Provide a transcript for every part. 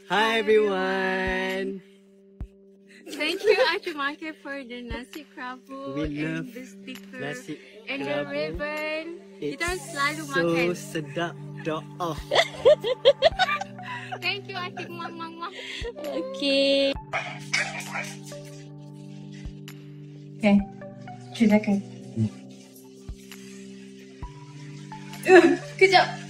Hi everyone. Thank you Ate Maki for the nasi kerabu and the sticker Nasi and the ribbon. Kita selalu so makan. sedap doa. Thank you Ate Mama. Okay. Okay. Silakan. Kejap.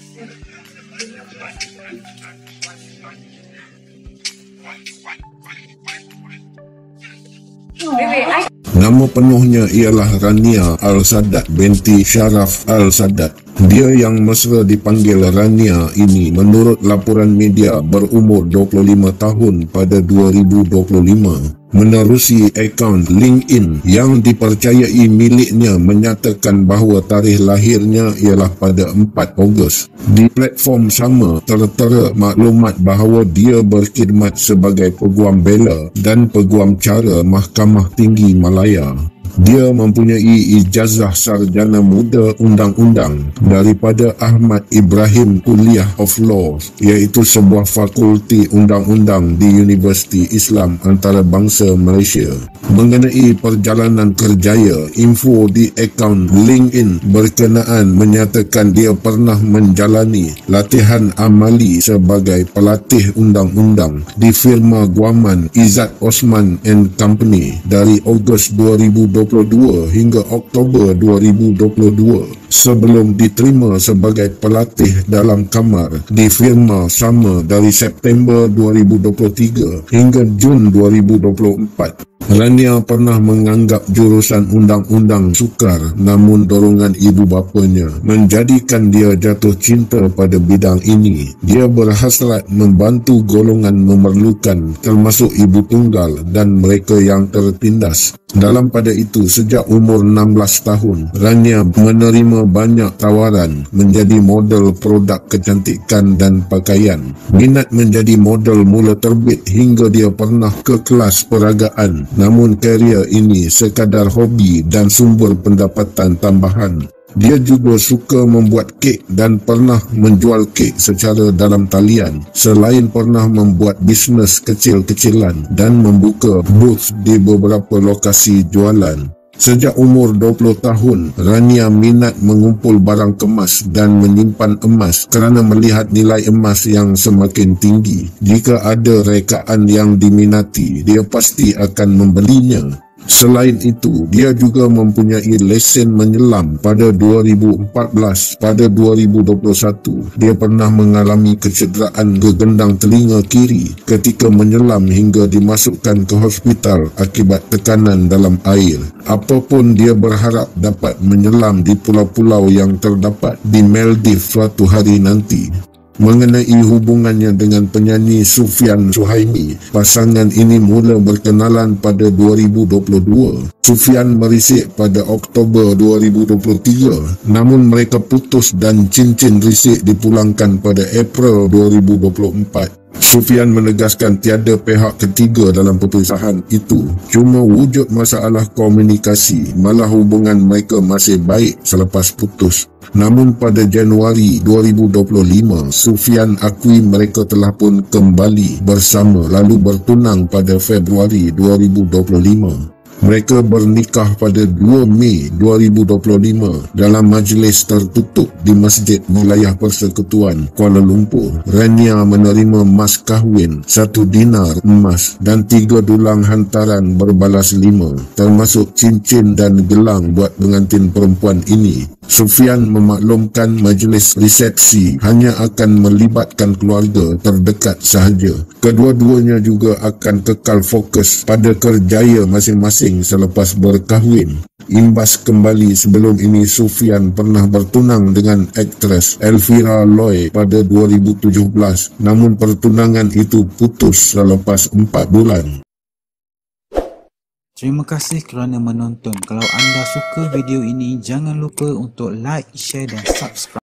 Nama penuhnya ialah Rania Al-Sadat binti Sharaf Al-Sadat. Dia yang mesra dipanggil Rania ini menurut laporan media berumur 25 tahun pada 2025. Menerusi akaun LinkedIn yang dipercayai miliknya menyatakan bahawa tarikh lahirnya ialah pada 4 Ogos. Di platform sama tertera maklumat bahawa dia berkhidmat sebagai peguam bela dan peguam cara Mahkamah Tinggi Malaya. Dia mempunyai ijazah sarjana muda undang-undang daripada Ahmad Ibrahim Kuliah of Law, iaitu sebuah fakulti undang-undang di Universiti Islam Antarabangsa Malaysia. Mengenai perjalanan kerjaya, info di akaun LinkedIn berkenaan menyatakan dia pernah menjalani latihan amali sebagai pelatih undang-undang di firma guaman Izzat Osman and Company dari Ogos 2022 hingga Oktober 2022 sebelum diterima sebagai pelatih dalam kamar di firma sama dari September 2023 hingga Jun 2024. Rania pernah menganggap jurusan undang-undang sukar, namun dorongan ibu bapanya menjadikan dia jatuh cinta pada bidang ini. Dia berhasrat membantu golongan memerlukan termasuk ibu tunggal dan mereka yang tertindas. Dalam pada itu, sejak umur 16 tahun, Rania menerima banyak tawaran menjadi model produk kecantikan dan pakaian. Minat menjadi model mula terbit hingga dia pernah ke kelas peragaan. Namun karier ini sekadar hobi dan sumber pendapatan tambahan. Dia juga suka membuat kek dan pernah menjual kek secara dalam talian, selain pernah membuat bisnes kecil-kecilan dan membuka booth di beberapa lokasi jualan. Sejak umur 20 tahun, Rania minat mengumpul barang kemas dan menyimpan emas kerana melihat nilai emas yang semakin tinggi. Jika ada rekaan yang diminati, dia pasti akan membelinya. Selain itu, dia juga mempunyai lesen menyelam pada 2014. Pada 2021, dia pernah mengalami kecederaan gegendang telinga kiri ketika menyelam hingga dimasukkan ke hospital akibat tekanan dalam air. Apapun, dia berharap dapat menyelam di pulau-pulau yang terdapat di Maldives suatu hari nanti. Mengenai hubungannya dengan penyanyi Sufyan Suhaimi, pasangan ini mula berkenalan pada 2022. Sufyan merisik pada Oktober 2023, namun mereka putus dan cincin risik dipulangkan pada April 2024. Sufyan menegaskan tiada pihak ketiga dalam perpisahan itu, cuma wujud masalah komunikasi, malah hubungan mereka masih baik selepas putus. Namun pada Januari 2025, Sufyan akui mereka telah pun kembali bersama lalu bertunang pada Februari 2025. Mereka bernikah pada 2 Mei 2025 dalam majlis tertutup di Masjid Wilayah Persekutuan Kuala Lumpur. Rania menerima mas kahwin 1 dinar emas dan 3 dulang hantaran berbalas 5, termasuk cincin dan gelang buat pengantin perempuan ini. Sufyan memaklumkan majlis resepsi hanya akan melibatkan keluarga terdekat sahaja. Kedua-duanya juga akan kekal fokus pada kerjaya masing-masing selepas berkahwin. Imbas kembali, sebelum ini Sufyan pernah bertunang dengan aktris Elvira Loy pada 2017, namun pertunangan itu putus selepas 4 bulan. Terima kasih kerana menonton. Kalau anda suka video ini, jangan lupa untuk like, share dan subscribe.